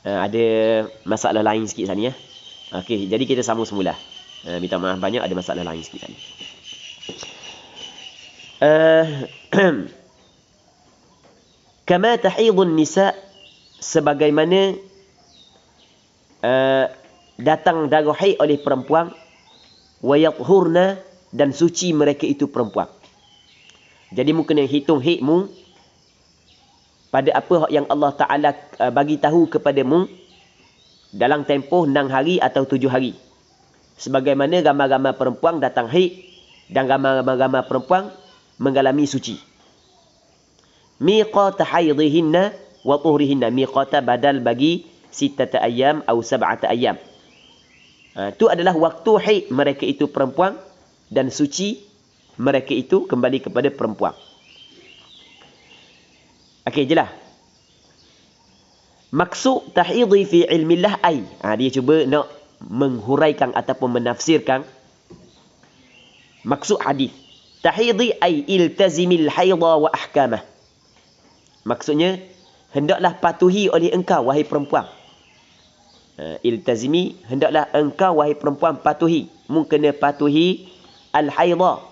Ada masalah lain sikit sana ya. Okey, jadi kita sambung semula. Minta maaf banyak, ada masalah lain sikit sana. Kama tahidun nisa, sebagaimana datang darah haid oleh perempuan, wa yathurna, dan suci mereka itu perempuan. Jadi mu kena hitung haidmu pada apa yang Allah Ta'ala bagi tahu kepadamu dalam tempoh 6 hari atau 7 hari. Sebagaimana ramai-ramai perempuan datang haid dan ramai-ramai perempuan mengalami suci. Miqata haidhihinna wa tuhrihinna. Miqata badal bagi 6 ayam atau 7 ayam. Itu adalah waktu haid mereka itu perempuan dan suci mereka itu kembali kepada perempuan. Okey, jelas. Maksud tahidhi fi ilmillah ai. Dia cuba nak menghuraikan ataupun menafsirkan maksud hadis. Tahidhi ai iltazimil haidha wa ahkamah. Maksudnya, hendaklah patuhi oleh engkau, wahai perempuan. Iltazimi, hendaklah engkau, wahai perempuan, patuhi. Mu kena patuhi al-haidha.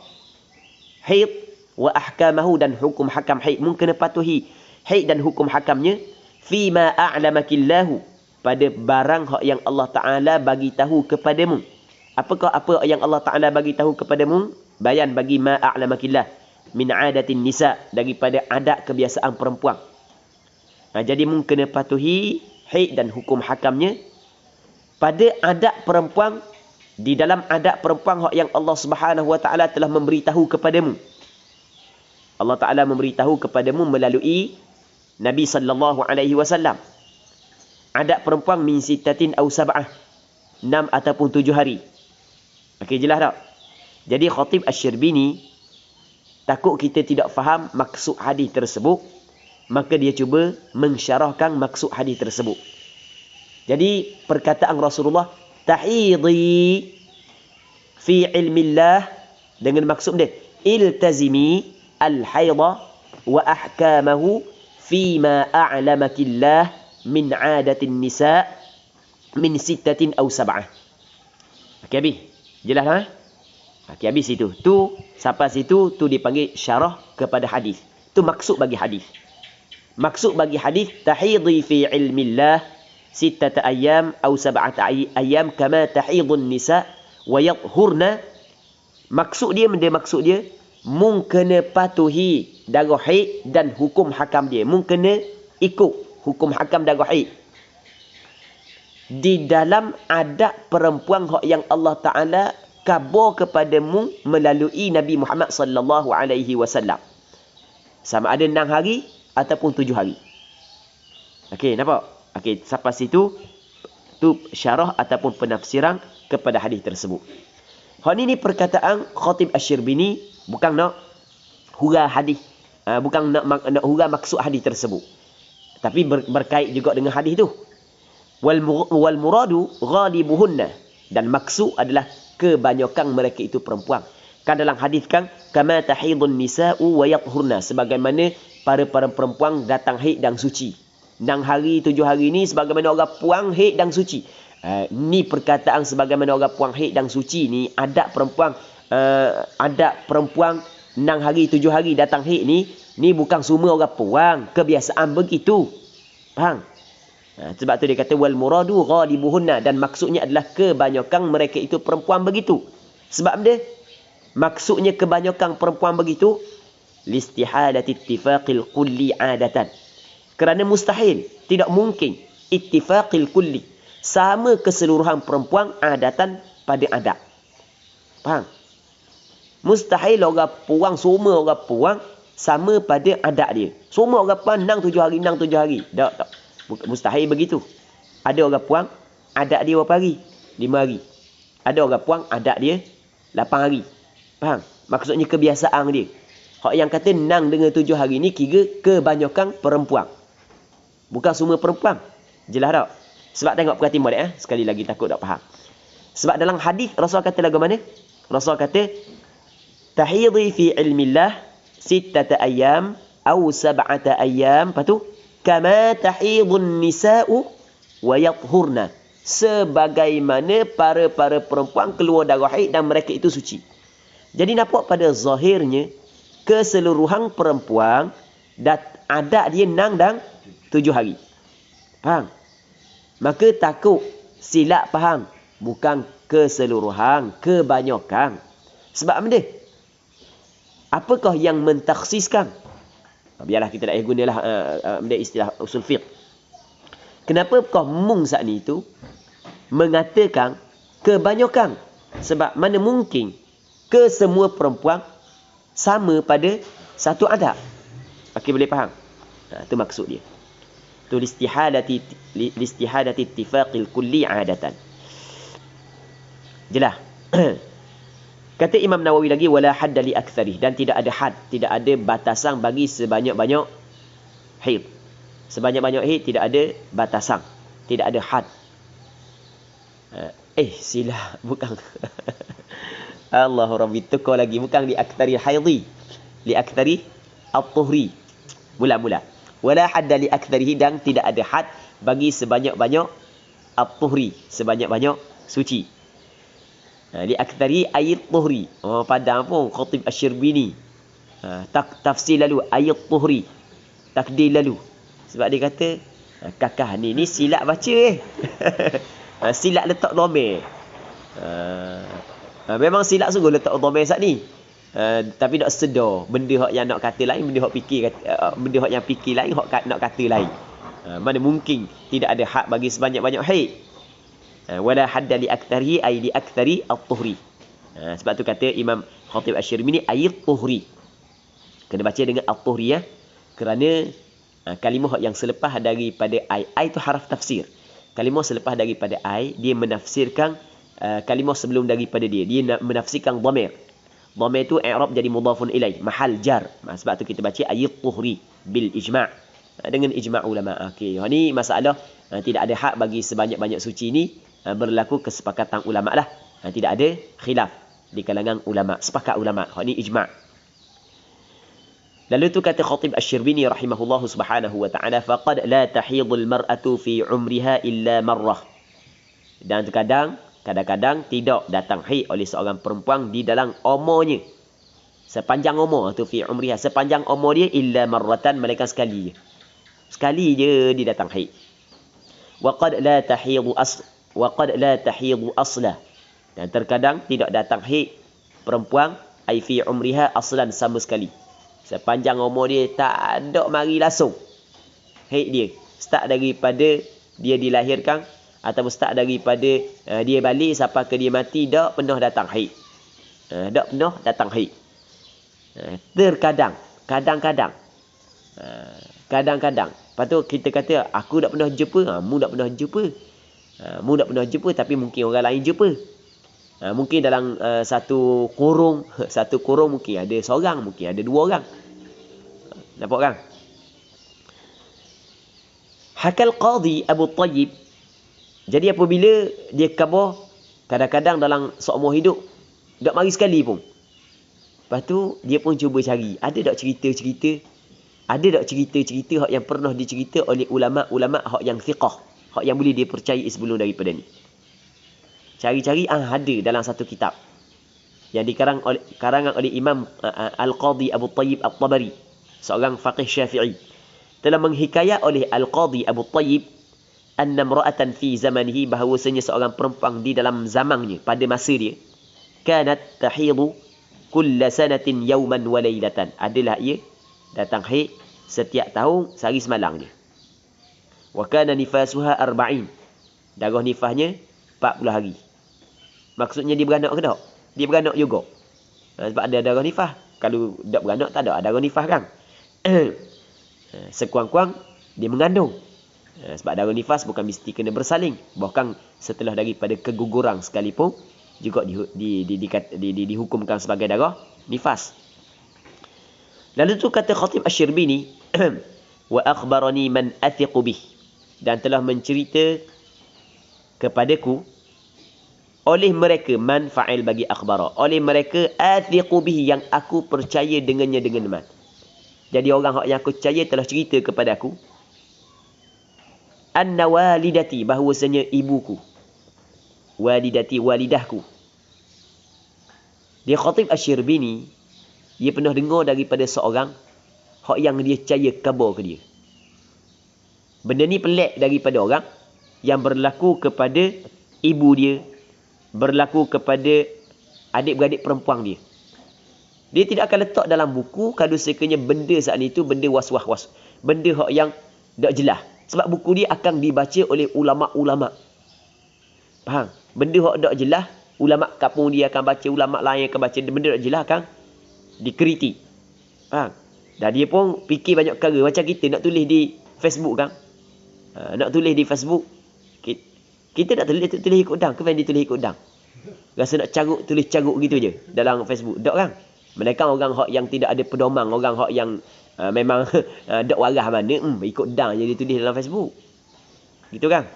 Haid wa ahkamahu, dan hukum hakam haid. Mu kena patuhi haid dan hukum hakamnya. Fima a'lamakillahu, pada barang yang Allah Ta'ala bagi tahu kepadamu. Apakah apa yang Allah Ta'ala bagi tahu kepadamu? Bayan bagi ma a'lamakillah min adatin nisa, daripada adat kebiasaan perempuan. Jadi mu kena patuhi haid dan hukum hakamnya pada adat perempuan, di dalam adat perempuan yang Allah Subhanahu Wa Ta'ala telah memberitahu kepadamu. Allah Ta'ala memberitahu kepadamu melalui Nabi sallallahu alaihi wasallam. Adat perempuan min sittatin aw sab'ah, 6 ataupun 7 hari. Okey, jelas tak? Jadi Khatib Asy-Syirbini takut kita tidak faham maksud hadis tersebut, maka dia cuba mensyarahkan maksud hadis tersebut. Jadi perkataan Rasulullah tahidhi fi ilmillah, dengan maksud dia iltazimi al-haidha wa ahkamahu fima a'lamakillah min adatin nisa min 6 aw 7. Okey, habis. Jelas tak? Okey, habis itu. Tu sampai situ tu dipanggil syarah kepada hadis. Tu maksud bagi hadis. Maksud bagi hadis tahidhi fi ilmillah 6 ayam atau 7 ayam kama tahidun nisa wa yathurna. Maksud dia mu kena patuhi darah haid dan hukum hakam dia. Mu kena ikut hukum hakam darah haid di dalam adat perempuan yang Allah Ta'ala khabar kepadamu melalui Nabi Muhammad sallallahu alaihi wasallam. Sama ada 6 hari ataupun 7 hari. Okey, nampak? Okey, sampai situ tu syarah ataupun penafsiran kepada hadis tersebut. Ini perkataan Khatib Asy-Syirbini, bukan nak hurah hadis, bukan nak hurah maksud hadis tersebut, tapi berkait juga dengan hadis tu. Wal muradu ghalibuhunna, dan maksud adalah kebanyakan mereka itu perempuan. Kan dalam hadis kan kama tahidun nisa'u wa yathurna, sebagaimana para perempuan datang haid dan suci. 6 hari 7 hari ni sebagaimana orang puang haid dan suci. Ni perkataan sebagaimana orang puang haid dan suci ni adat perempuan, adat perempuan 6 hari 7 hari datang haid ni bukan semua orang puang, kebiasaan begitu. Faham? Sebab tu dia kata wal muradu ghalibuhunna, dan maksudnya adalah kebanyakan mereka itu perempuan begitu. Sebab dia maksudnya kebanyakan perempuan begitu listihadati ittifaqil kulli adatan, kerana mustahil, tidak mungkin ittifaqil kulli, sama keseluruhan perempuan adatan pada adat. Faham? Mustahil orang puang, semua orang puang sama pada adat dia. Semua orang puang 6 7 hari 6 7 hari. Tak. Mustahil begitu. Ada orang puang adat dia berapa hari? 5 hari. Ada orang puang adat dia 8 hari. Faham? Maksudnya kebiasaan dia. Hak yang kata 6 dengan 7 hari ni kira kebanyakan perempuan. Bukan semua perempuan. Jelas tak? Sebab tengok perhatian balik sekali lagi takut tak faham. Sebab dalam hadis Rasul kata lagu mana? Rasul kata tahidhi fi ilmillah 6 ayam atau 7 ayam, lepas tu kama tahidun nisa'u wa yathurna, sebagaimana para perempuan keluar darah haid dan mereka itu suci. Jadi nampak pada zahirnya keseluruhan perempuan adat dia 6 dan 7 hari. Faham? Maka takut silap faham. Bukan keseluruhan, kebanyakan. Sebab benda? Apakah yang mentakhsiskan? Biarlah kita nak gunalah benda istilah usul fiqh. Kenapa kau mung saat ni itu mengatakan kebanyakan? Sebab mana mungkin kesemua perempuan sama pada satu adab. Okey, boleh faham? Itu maksud dia. Tu listihadati ittifaqil kulli adatan. Jelas. Kata Imam Nawawi lagi, wala hadda li aktsarih, dan tidak ada had, tidak ada batasan bagi sebanyak-banyak haid. Sebanyak-banyak haid tidak ada batasan, tidak ada had. Silah, bukan. Allahu Rabbi, tukar lagi, bukan li aktsari haidhi, li aktsari at-tuhri. Mula-mula. Wala hadda li aktsarihi, dan tidak ada had bagi sebanyak-banyak at-tuhri, sebanyak-banyak suci. Li aktsari ayat tuhri. Padang pun Khatib Asy-Syirbini. Tafsir lalu ayat tuhri. Takdir lalu. Sebab dia kata kakah ni silap baca silap letak domain. Memang silap sungguh letak domain saat ni. Tapi nak sedar benda hak yang nak kata lain, benda hak fikir benda hak yang fikir lain, hak nak kata lain. Mana mungkin tidak ada hak bagi sebanyak-banyak haid. Wala hadda li aktsarihi ay li aktsari at-tuhri. Sebab tu kata Imam Khatib Asy-Syirbini ayat tuhri. Kena baca dengan at-tuhri ya. Kerana kalimah yang selepas daripada ai itu haraf tafsir. Kalimah selepas daripada ai dia menafsirkan kalimah sebelum daripada dia. Dia menafsirkan dhamir. Dhamir tu i'rab jadi mudhafun ilaih, mahal jar. Sebab tu kita baca ayat tuhri bil ijma'. Dengan ijma' ulama. Okey, ni masalah tidak ada hak bagi sebanyak-banyak suci ni. Berlaku kesepakatan ulama lah. Tidak ada khilaf di kalangan ulama. Sepakat ulama. Ini ijma'. Lalu tu kata Khatib Asy-Syirbini rahimahullahu subhanahu wa ta'ala, faqad la tahidul mar'atu fi umriha illa marrah. Dan kadang-kadang tidak datang haid oleh seorang perempuan di dalam umurnya. Sepanjang umur tu fi umriha, sepanjang umur dia illa marratan, melainkan sekali je. Sekali je dia datang haid. Waqad la tahidu aslah, dan terkadang tidak datang haid perempuan ai fi umriha aslan, sama sekali. Sepanjang umur dia tak ada mari langsung haid dia. Start daripada dia dilahirkan ataupun start daripada dia balik sampai ke dia mati, tak pernah datang haid. Tak pernah datang haid. Terkadang, kadang-kadang. Lepas tu kita kata aku tak pernah jumpa, mu tak pernah jumpa. Mu tak pernah jumpa, tapi mungkin orang lain jumpa. Mungkin dalam satu kurung mungkin ada seorang, mungkin ada 2 orang. Nampak kan? Hakal Qadhi Abu Tayyib. Jadi apabila dia khabar, kadang-kadang dalam seumur hidup tak mari sekali pun. Lepas tu dia pun cuba cari, ada tak cerita-cerita, ada tak cerita-cerita hak yang pernah dicerita oleh ulama-ulama hak yang thiqah, hak yang boleh dipercayai sebelum daripada ni. Cari-cari ada dalam satu kitab yang karangan oleh Imam Al-Qadhi Abu Tayyib At-Tabari, seorang faqih Syafi'i, telah menghikayat oleh Al-Qadhi Abu Tayyib anna imra'atan fi zamanihi, bahawasanya seorang perempuan di dalam zamannya, pada masa dia, kanat tahidu kulla sanatin yawman wa laylatan, adalah ia datang haid setiap tahun sehari semalam dia. Wa kana nifasuha 40, darah nifasnya 40 hari. Maksudnya dia beranak ke tak? Dia beranak juga. Sebab ada darah nifas. Kalau tak beranak tak ada darah nifas kan? Sekurang-kurang dia mengandung. Sebab darah nifas bukan mesti kena bersalin. Bahkan setelah daripada keguguran sekalipun juga dihukumkan sebagai darah nifas. Lalu tu kata Khatib Asy-Syirbini, wa akhbarani man athiqu bih, dan telah mencerita kepadaku oleh mereka, man fa'il bagi akhbara, oleh mereka athiqu bih, yang aku percaya dengannya dengan man. Jadi orang yang aku percaya telah cerita kepada aku anna walidati, bahawasanya ibuku, walidati, walidahku. Dia Khatib Asy-Syirbini, dia pernah dengar daripada seorang hak yang dia percaya khabar ke dia. Benda ni pelik daripada orang yang berlaku kepada ibu dia, berlaku kepada adik-beradik perempuan dia. Dia tidak akan letak dalam buku kalau sekiranya benda saat itu benda was-was, benda hak yang tak jelas. Sebab buku dia akan dibaca oleh ulama-ulama. Faham? Benda hak tak jelas, ulama kampung dia akan baca, ulama lain akan baca, benda tak jelas kan dikritik. Faham? Dan dia pun fikir banyak perkara. Macam kita nak tulis di Facebook kan. Nak tulis di Facebook, kita nak tulis ikut dang. Kenapa dia tulis ikut dang? Rasa nak carut, tulis carut gitu je dalam Facebook. Tak kan? Mereka orang hak yang tidak ada pedoman, orang hak yang memang tak waras mana, ikut dang je dia tulis dalam Facebook. Gitu kan?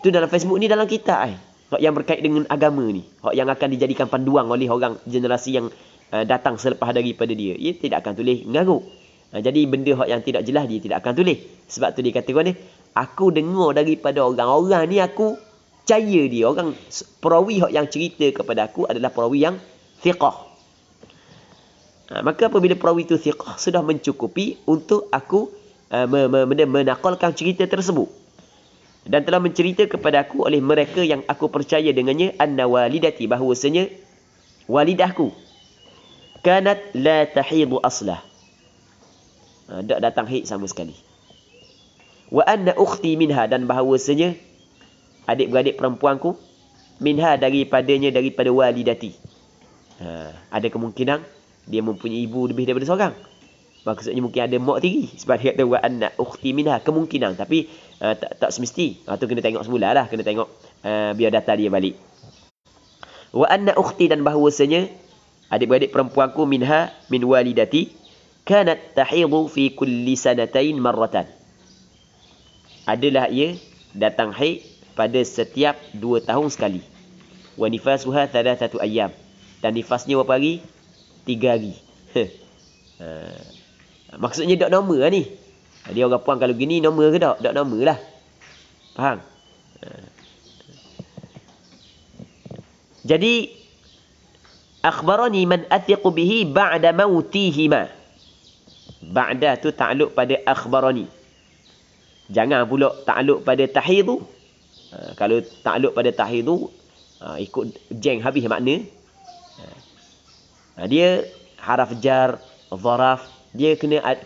Tu dalam Facebook ni dalam kitab hak yang berkait dengan agama ni, hak yang akan dijadikan panduan oleh orang generasi yang datang selepas daripada dia. Ia tidak akan tulis ngaruk. Jadi benda hak yang tidak jelas dia tidak akan tulis. Sebab tu dia kata ni, aku dengar daripada orang-orang ni, aku percaya dia. Orang perawi hak yang cerita kepada aku adalah perawi yang thiqah. Maka apabila perawi itu thiqah, sudah mencukupi untuk aku menakalkan cerita tersebut. Dan telah mencerita kepada aku oleh mereka yang aku percaya dengannya, anna walidati, bahawasanya walidahku kanat la tahidu aslah, tak datang haid sama sekali. Wa anna ukhti minha, dan bahawasanya adik-beradik perempuanku minha, daripada walidati. Ada kemungkinan dia mempunyai ibu lebih daripada seorang. Maksudnya mungkin ada mak tiri. Sebab dia kata wa anna ukhti minha, kemungkinan. Tapi tak semesti. Tu kena tengok semula lah. Kena tengok biar data dia balik. Wa anna ukhti, dan bahawasanya adik-beradik perempuanku minha, min walidati, kanat tahidu fi kulli sanatain marratan. Adalah ia datang haid pada setiap 2 tahun sekali. Wa nifasuha 3 ayyam. Dan nifasnya berapa hari? 3 hari. Maksudnya tak normal lah ni. Dia orang puan kalau gini normal ke tak? Tak normal lah. Faham? Jadi akhbarani man athiqu bihi ba'da mautihima. Ba'da tu ta'aluk pada akhbarani. Jangan pula ta'aluk pada tahidu. Kalau ta'aluk pada tahidu, ikut jeng habis makna. Dia haraf jar, zaraf,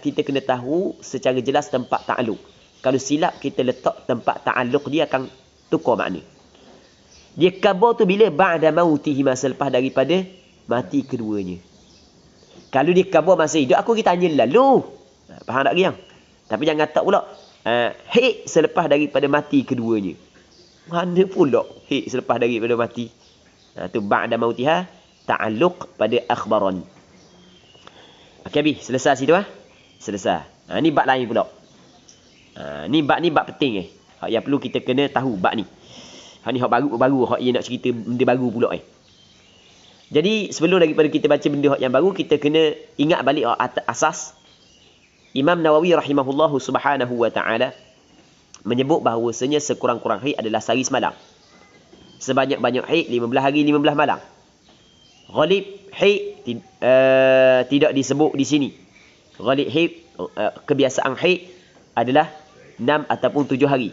kita kena tahu secara jelas tempat ta'aluk. Kalau silap kita letak tempat ta'aluk, dia akan tukar makna. Dia khabar tu bila ba'da mautihima, selepas daripada mati keduanya. Kalau dia khabar masa hidup, aku kita tanya lalu. Faham tak riang? Tapi jangan tak pula haid selepas daripada mati keduanya. Mana pula haid selepas daripada mati? Tu ba'da mautiha, ta'alluq pada akhbarani. Okey habis, selesai situ selesai. Ni bab lain pula. Ni bab penting hak yang perlu kita kena tahu bab ni. Hak ni hak baru hak yang nak cerita benda baru pula Jadi sebelum daripada kita baca benda hak yang baru, kita kena ingat balik asas. Imam Nawawi rahimahullahu subhanahu wa ta'ala menyebut bahawasanya sekurang-kurang haid adalah sehari semalam. Sebanyak-banyak haid 15 hari 15 malam. Ghalib haid tidak disebut di sini. Ghalib haid, kebiasaan haid adalah 6 ataupun 7 hari.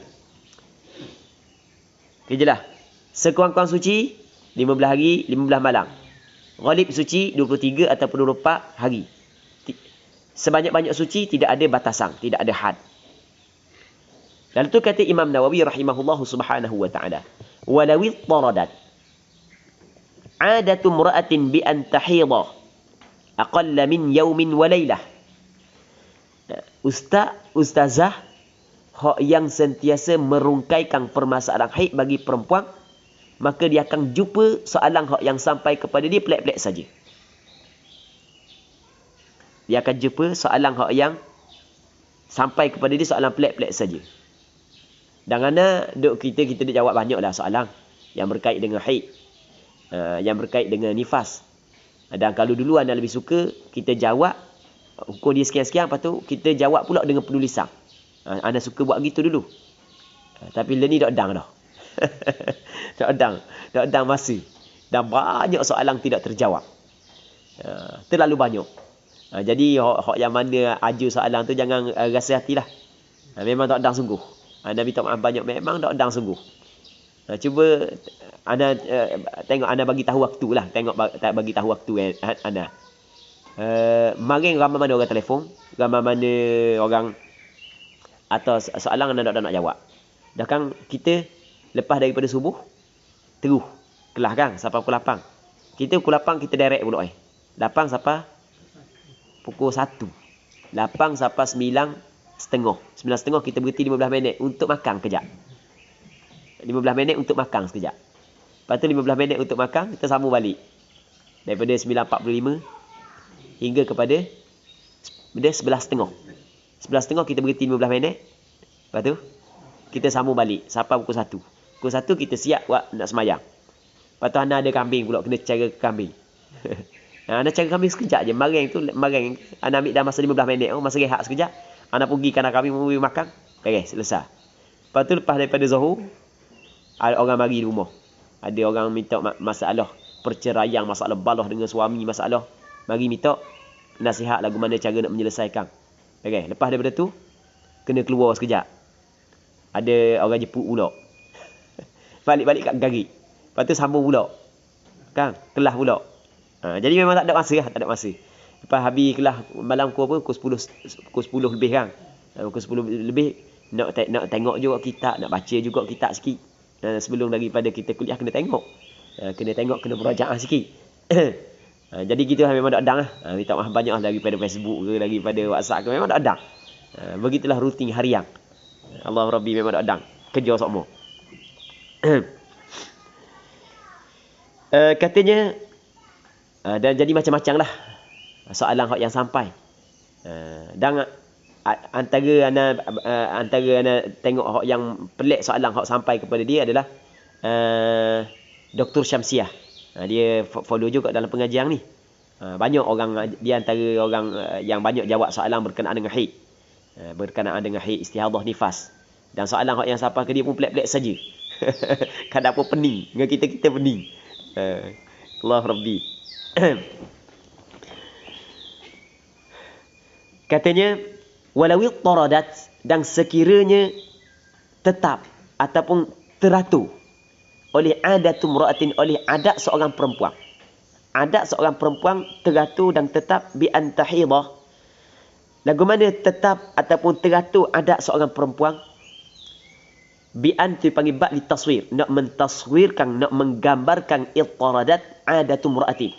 Okay, jelas. Sekurang-kurang suci 15 hari 15 malam. Ghalib suci 23 ataupun 24 hari. Sebanyak-banyak suci tidak ada batasan, tidak ada had. Lalu tu kata Imam Nawawi rahimahullahu subhanahu wa ta'ala, walawi taradat adatu mra'atin bi an tahidha aqalla min yawmin wa laylah. Ustazah hak yang sentiasa merungkaikan permasalahan haid bagi perempuan, maka dia akan jumpa soalan hak yang sampai kepada dia pelik-pelik saja. Dia akan jumpa soalan hak yang sampai kepada dia soalan pelik-pelik saja. Dan kerana kita dah jawab banyaklah soalan yang berkait dengan haid, yang berkait dengan nifas. Dan kalau dulu anda lebih suka kita jawab hukum dia sekian-sekian, lepas tu kita jawab pula dengan penulisan. Ana suka buat gitu dulu. Tapi le ni dak dang dah. Dak dang masa. Dan banyak soalan tidak terjawab. Terlalu banyak. Jadi hak yang mana aju soalan tu jangan rasa hatilah. Memang tak dang sungguh. Nabi tak maaf banyak memang tak dang sungguh. Cuba ana tengok ana bagi tahu waktu lah. Tengok bagi tahu waktu ana. Maring ramai mana orang telefon, ramai mana orang atas soalan ana tak nak jawab. Dah kan kita lepas daripada subuh terus kelas kan sampai pukul 8. Kita pukul 8 kita direct pula 8 sampai pukul 1. 8 sampai 9.30. 9.30 kita berhenti 15 minit untuk makan kejap. 15 minit untuk makan sekejap. Lepas tu 15 minit untuk makan, kita sambung balik. Daripada 9.45 hingga kepada 11.30. 11.30 kita berhenti 15 minit. Lepas tu kita sambung balik sampai pukul 1. Pukul 1 kita siap buat nak semayang. Lepas tu ana ada kambing pula, kena cara kambing. Ana cara kambing sekejap je. Maring ana ambil dah masa 15 minit. Masa rehat sekejap. Ana pergi kandang kambing, pergi makan. Beres, selesai. Lepas tu lepas daripada Zuhur, ada orang mari di rumah. Ada orang minta masalah perceraian, masalah balah dengan suami, masalah. Mari minta nasihat lagu mana cara nak menyelesaikan. Beres. Lepas daripada tu, kena keluar sekejap. Ada orang jemput pula. Balik-balik kat garik. Lepas tu sambung pula. Kan? Kelas pula. Jadi memang tak ada masa lah. Tak ada masa. Lepas habis kelas malam pukul 10 lebih kan. Pukul 10 lebih. Nak tengok juga kitab. Nak baca juga kitab sikit. Sebelum daripada kita kuliah kena tengok. Kena merajaah sikit. Jadi gitu memang tak adang lah. Minta maaf banyak lah daripada Facebook ke, daripada WhatsApp ke. Memang tak adang. Begitulah rutin harian. Allah Rabbi memang tak adang. Kerja semua. Katanya dan jadi macam-macam lah soalan hak yang sampai. Dan antara ana tengok hak yang pelik soalan hak sampai kepada dia adalah Dr. Syamsiah. Dia follow juga dalam pengajian ni. Banyak orang, dia antara orang yang banyak jawab soalan berkenaan dengan haid. Berkenaan dengan haid, istihadah, nifas. Dan soalan hak yang sampai ke dia pun pelik-pelik saja. Kadang pun pening. Dengan kita pening. Allah Rabbi. Katanya, walawi taradat, dan sekiranya tetap ataupun teratur oleh adatum ra'atin, oleh adat seorang perempuan. Adat seorang perempuan teratur dan tetap bi antahidah. Lagu mana tetap ataupun teratur adat seorang perempuan? Bi anti panggil bak ditaswir, nak mentaswirkan, nak menggambarkan ittaradat adatum ra'atin.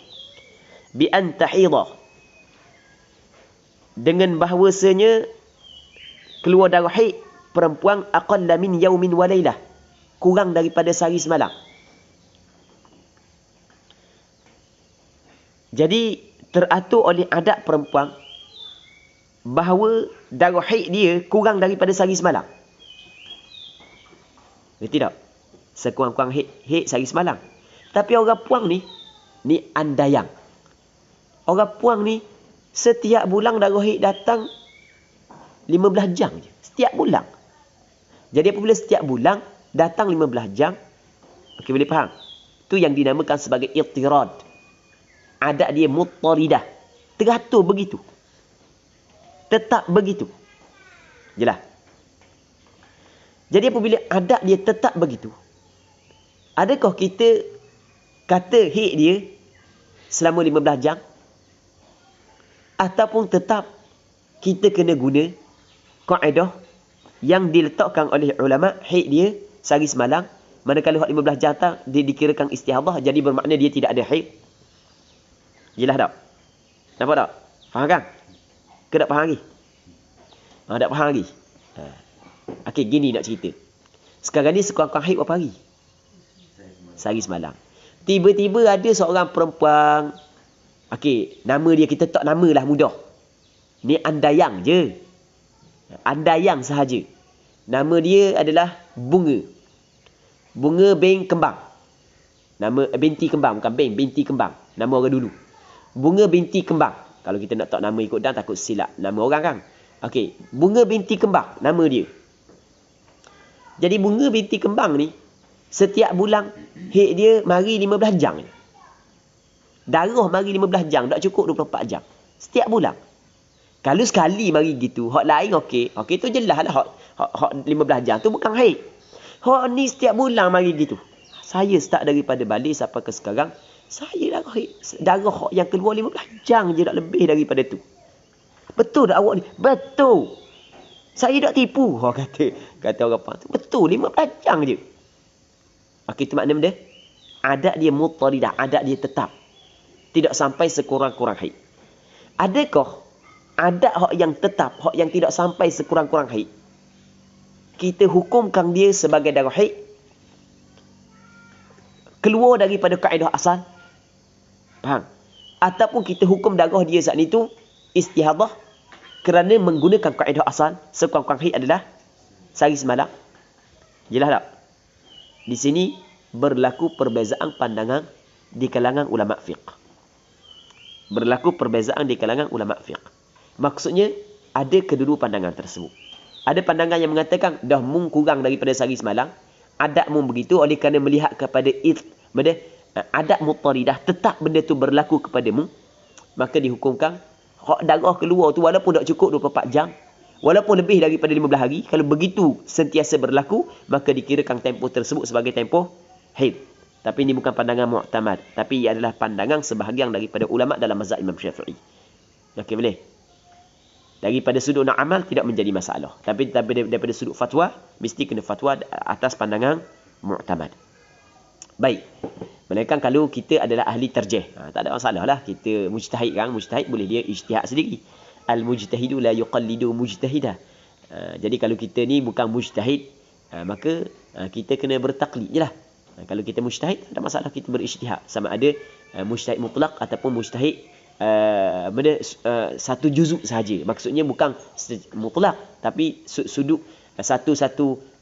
Bi antahidah, dengan bahawasanya keluar darah haid perempuan aqalla min yaumin wa lailah, kurang daripada sehari semalam. Jadi teratur oleh adat perempuan bahawa darah haid dia kurang daripada sehari semalam. Berarti tak? Sekurang-kurang haid sehari semalam. Tapi orang puang ni andayang. Orang puang ni setiap bulan darah haid datang 15 jam je. Setiap bulan. Jadi apabila setiap bulan datang 15 jam, okey, boleh faham? Itu yang dinamakan sebagai ittirad. Adat dia muttaridah. Teratur begitu. Tetap begitu. Jelas? Jadi apabila adat dia tetap begitu, adakah kita kata haid dia selama 15 jam? Ataupun tetap kita kena guna kaedah yang diletakkan oleh ulama, haid dia sehari semalam, manakala 15 jam dia dikirakan istihadah, jadi bermakna dia tidak ada haid. Jelas tak? Nampak tak? Faham kan? Ke tak faham lagi? Tak faham lagi? Okey, gini nak cerita. Sekarang ni sekurang-kurang haid berapa hari? Sehari semalam. Tiba-tiba ada seorang perempuan. Okey, nama dia kita tak nama lah, mudah. Ni andayang je. Andayang sahaja. Nama dia adalah Bunga. Bunga bin Kembang. Nama binti Kembang, bukan binti Kembang. Nama orang dulu. Bunga binti Kembang. Kalau kita nak tak nama ikut dan takut silap nama orang kan. Okey, bunga binti kembang nama dia. Jadi bunga binti kembang ni setiap bulan haid dia mari 15 jam. Darah mari 15 jam, tak cukup 24 jam. Setiap bulan. Kalau sekali mari gitu, hak lain okey. Okey tu jelas lah hak 15 jam tu bukan haid. Hak ni setiap bulan mari gitu. Saya start daripada balik sampai ke sekarang, saya darah hak yang keluar 15 jam je, tak lebih daripada tu. Betul tak awak ni? Betul. Saya tak tipu. Kata orang apa tu. Betul, 15 jam je. Okey, itu makna benda. Adat dia muttaridah, adat dia tetap. Tidak sampai sekurang-kurang haid. Adakah adat hak yang tetap, hak yang tidak sampai sekurang-kurang haid, kita hukumkan dia sebagai darah haid, keluar daripada kaedah asal? Faham? Ataupun kita hukum darah dia saat itu istihadah kerana menggunakan kaedah asal sekurang-kurang haid adalah sehari semalam? Jelas tak? Di sini berlaku perbezaan pandangan di kalangan ulama fiqh. Berlaku perbezaan di kalangan ulama fiqh. Maksudnya ada kedua pandangan tersebut. Ada pandangan yang mengatakan dah mung kurang daripada sehari semalam, adat mung begitu oleh kerana melihat kepada benda adat muttaridah, tetap benda tu berlaku kepada mung, maka dihukumkan hak darah keluar tu walaupun tak cukup 24 jam, walaupun lebih daripada 15 hari, kalau begitu sentiasa berlaku, maka dikirakan tempoh tersebut sebagai tempoh haid. Tapi ini bukan pandangan mu'tamad, tapi ia adalah pandangan sebahagian daripada ulama dalam mazhab Imam Syafi'i. Okey, boleh? Daripada sudut nak amal tidak menjadi masalah. Tapi daripada sudut fatwa, mesti kena fatwa atas pandangan mu'tamad. Baik. Melainkan kalau kita adalah ahli tarjih, tak ada masalah lah. Kita mujtahid kan, mujtahid boleh dia ijtihad sendiri. Al-mujtahidu la yuqallidu mujtahidah. Jadi kalau kita ni bukan mujtahid, maka kita kena bertaklid je lah. Kalau kita mujtahid, tak ada masalah kita berijtihad. Sama ada mujtahid mutlak ataupun mujtahid satu juzuk sahaja. Maksudnya bukan mutlak, tapi sudut satu-satu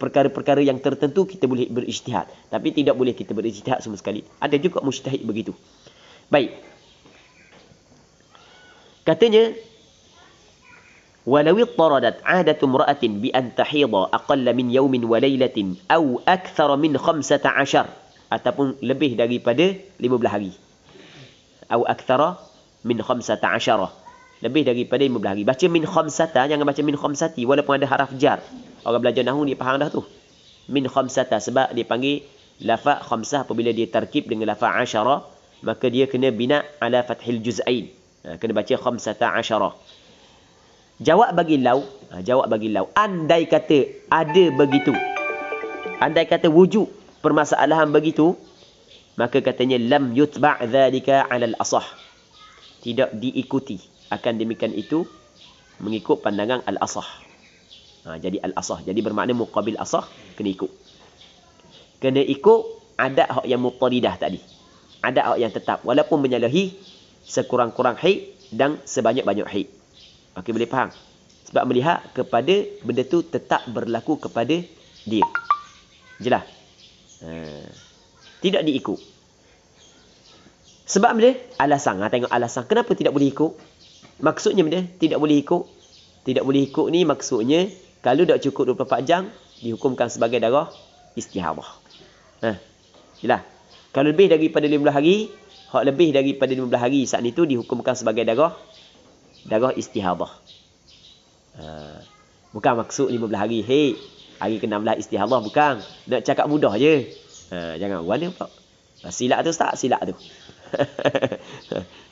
perkara-perkara yang tertentu kita boleh berijtihad. Tapi tidak boleh kita berijtihad semua sekali. Ada juga mujtahid begitu. Baik. Katanya, walau ittaradat 'adatu imra'atin bi an tahidha aqalla min yawmin wa laylatin aw akthara min 15 ataupun lebih daripada 15 hari. Aw akthara min 15, lebih daripada 15 hari. Baca min 15, jangan baca min 15 walaupun ada haraf jar. Orang belajar nahwu dia faham dah tu. Min 15 sebab dia panggil lafaz khamsah apabila dia tarkib dengan lafaz asyara, maka dia kena bina ala fathil juz'ain. Kena baca 15. Jawab bagi lau, andai kata ada begitu, andai kata wujud permasalahan begitu, maka katanya lam yutba' dhalika 'ala al-asah, tidak diikuti akan demikian itu mengikut pandangan al-asah. Jadi al-asah, jadi bermakna muqabil asah, kena ikut adat hak yang muttaridah tadi, adat hak yang tetap walaupun menyalahi sekurang-kurang haid dan sebanyak-banyak haid. Okey, boleh faham? Sebab melihat kepada benda tu tetap berlaku kepada dia. Jelas? Tidak diikut. Sebab benda? Alasan. Tengok alasan. Kenapa tidak boleh ikut? Maksudnya benda? Tidak boleh ikut. Tidak boleh ikut ni maksudnya, kalau tak cukup 24 jam, dihukumkan sebagai darah istihadah. Jelas? Kalau lebih daripada 15 hari, hak lebih daripada 15 hari saat itu dihukumkan sebagai darah istihadah. Bukan maksud 15 hari, hey, hari ke-16 istihadah, bukan. Nak cakap mudah je. Jangan mana pula. Silap tu tak? Silap tu.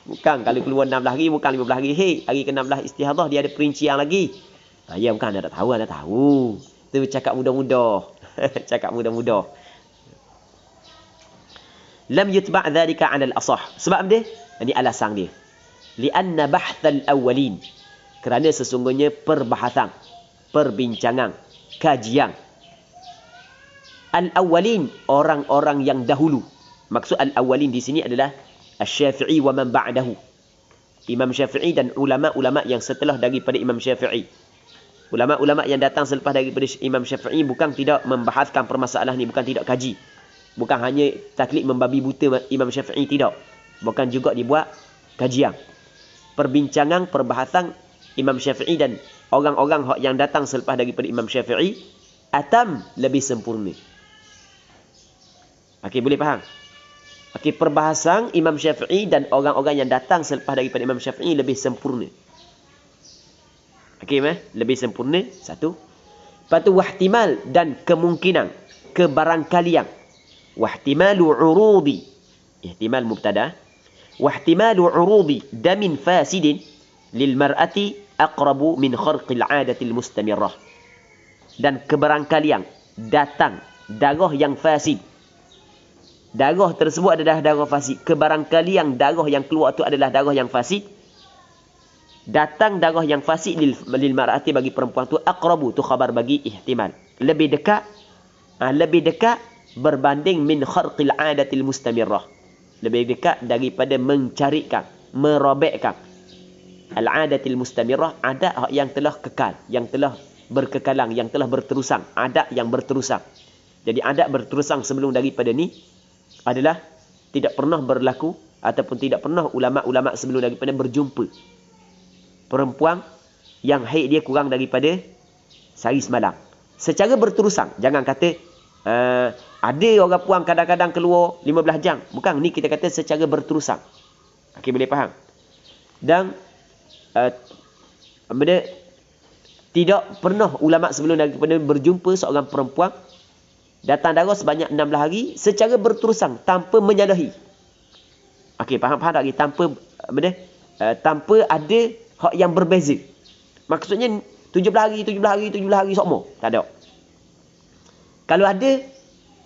Bukan, kalau keluar 16 hari, bukan 15 hari. Hey, hari ke-16 istihadah, dia ada perincian lagi. Ya, bukan, anda tak tahu. Tu cakap mudah-mudah. Cakap mudah-mudah. Lam yutba' dhalika 'ala al-asah. Sebab dia? Ini alasan dia. Lianna bahthal awwalin, kerana sesungguhnya perbahasan, perbincangan, kajian al-awwalin, orang-orang yang dahulu. Maksud al-awwalin di sini adalah Asy-Syafi'i wa man ba'dahu, Imam Syafi'i dan ulama-ulama yang setelah daripada Imam Syafi'i. Ulama-ulama yang datang selepas daripada Imam Syafi'i bukan tidak membahaskan permasalahan ni, bukan tidak kaji, bukan hanya taklid membabi buta Imam Syafi'i, tidak, bukan juga dibuat kajian, perbincangan, perbahasan Imam Syafi'i dan orang-orang yang datang selepas daripada Imam Syafi'i, atam, lebih sempurna. Okey, boleh faham? Okey, perbahasan Imam Syafi'i dan orang-orang yang datang selepas daripada Imam Syafi'i lebih sempurna. Okey, lebih sempurna, satu. Lepas tu, wahtimal, dan kemungkinan, kebarangkalian. Wahtimalu urudi, ihtimal mubtada. Wahtimalu urudi damin fasidin lil mar'ati aqrabu min kharqil 'adatil mustamirrah. Dan kebarangkalian datang darah yang fasid. Darah tersebut adalah darah fasid. Kebarangkalian darah yang keluar itu adalah darah yang fasid. Datang darah yang fasid lil mar'ati, bagi perempuan tu, aqrabu tu khabar bagi ihtimal. Lebih dekat berbanding min kharqil 'adatil mustamirrah. Lebih dekat daripada mencarikan, merobekkan al-'adatil mustamirrah, adat yang telah kekal, yang telah berkekalan, yang telah berterusan, adat yang berterusan. Jadi adat berterusan sebelum daripada ni adalah tidak pernah berlaku, ataupun tidak pernah ulama-ulama sebelum daripada berjumpa perempuan yang haid dia kurang daripada sehari semalam secara berterusan. Jangan kata ada orang puan kadang-kadang keluar 15 jam. Bukan, ni kita kata secara berterusan. Okey, boleh faham? Dan tidak pernah ulama sebelum daripada berjumpa seorang perempuan datang darah sebanyak 16 hari secara berterusan tanpa menyalahi. Okey, faham tak lagi? Tanpa ada hak yang berbeza. Maksudnya 17 hari sama. Tak ada. Kalau ada,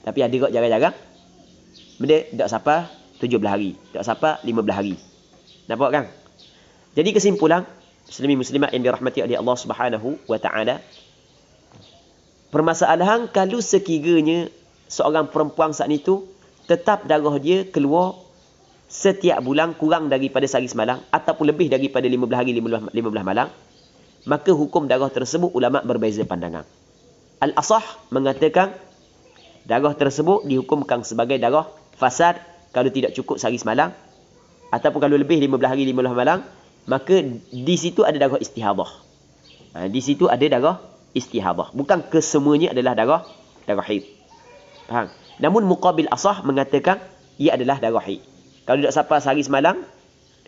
tapi ada kot jarang-jarang, tak sampai 17 hari, tak sampai 15 hari. Nampak kan? Jadi kesimpulan, Muslimin muslimat yang dirahmati oleh Allah Subhanahu wa taala, permasalahan kalau sekiranya seorang perempuan saat itu tetap darah dia keluar setiap bulan kurang daripada sehari semalam, ataupun lebih daripada 15 hari 15 malam, maka hukum darah tersebut ulama berbeza pandangan. Al-Asah mengatakan darah tersebut dihukumkan sebagai darah fasad kalau tidak cukup sehari semalam, ataupun kalau lebih 15 hari 15 malam, maka di situ ada darah istihadah. Di situ ada darah istihadah. Bukan kesemuanya adalah darah haid. Faham? Namun muqabil Asah mengatakan ia adalah darah haid. Kalau tak sampai sehari semalam,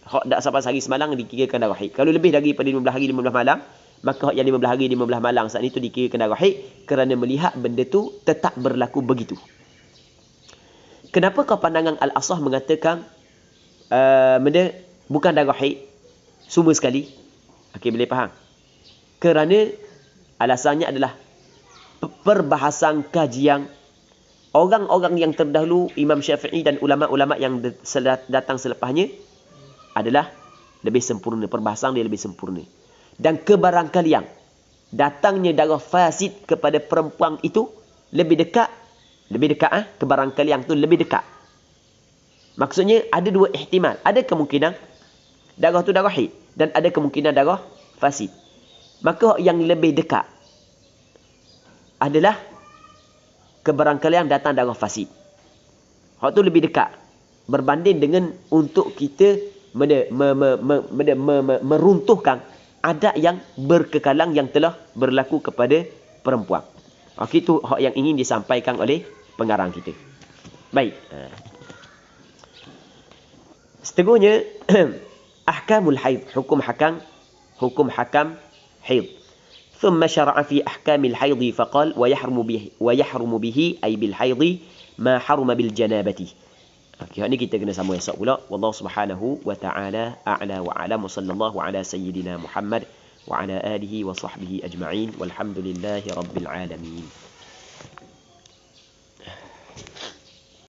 tak sampai sehari semalam dikirakan darah haid. Kalau lebih daripada 15 hari 15 malam, maka yang 15 hari 15 malam saat itu dikirakan darah haid, kerana melihat benda tu tetap berlaku begitu. Kenapa kau pandangan Al-Asah mengatakan benda bukan darah haid semua sekali? Okey, boleh faham? Kerana alasannya adalah perbahasan kajian orang-orang yang terdahulu, Imam Syafi'i dan ulama-ulama yang datang selepasnya adalah lebih sempurna. Perbahasan dia lebih sempurna. Dan kebarangkalian datangnya darah fasid kepada perempuan itu lebih dekat, kebarangkalian itu lebih dekat. Maksudnya ada dua ihtimal. Ada kemungkinan darah tu darah haid dan ada kemungkinan darah fasid. Maka yang lebih dekat adalah kebarangkalian datang darah fasid. Hak tu lebih dekat berbanding dengan untuk kita meruntuhkan adat yang berkekalan yang telah berlaku kepada perempuan. Okey, itu hak yang ingin disampaikan oleh pengarang kita. Baik. Seterusnya ahkamul haid, hukum hakam haid. ثم شرع في أحكام الحيض فقال ويحرم به أي بالحيض ما حرم بالجنابة. Okey, ini kita kena sama esok pula. Wallahu subhanahu wa ta'ala a'la wa a'lam. Wa sallallahu ala sayyidina Muhammad wa ala alihi wa sahbihi ajma'in. Walhamdulillahi rabbil alamin.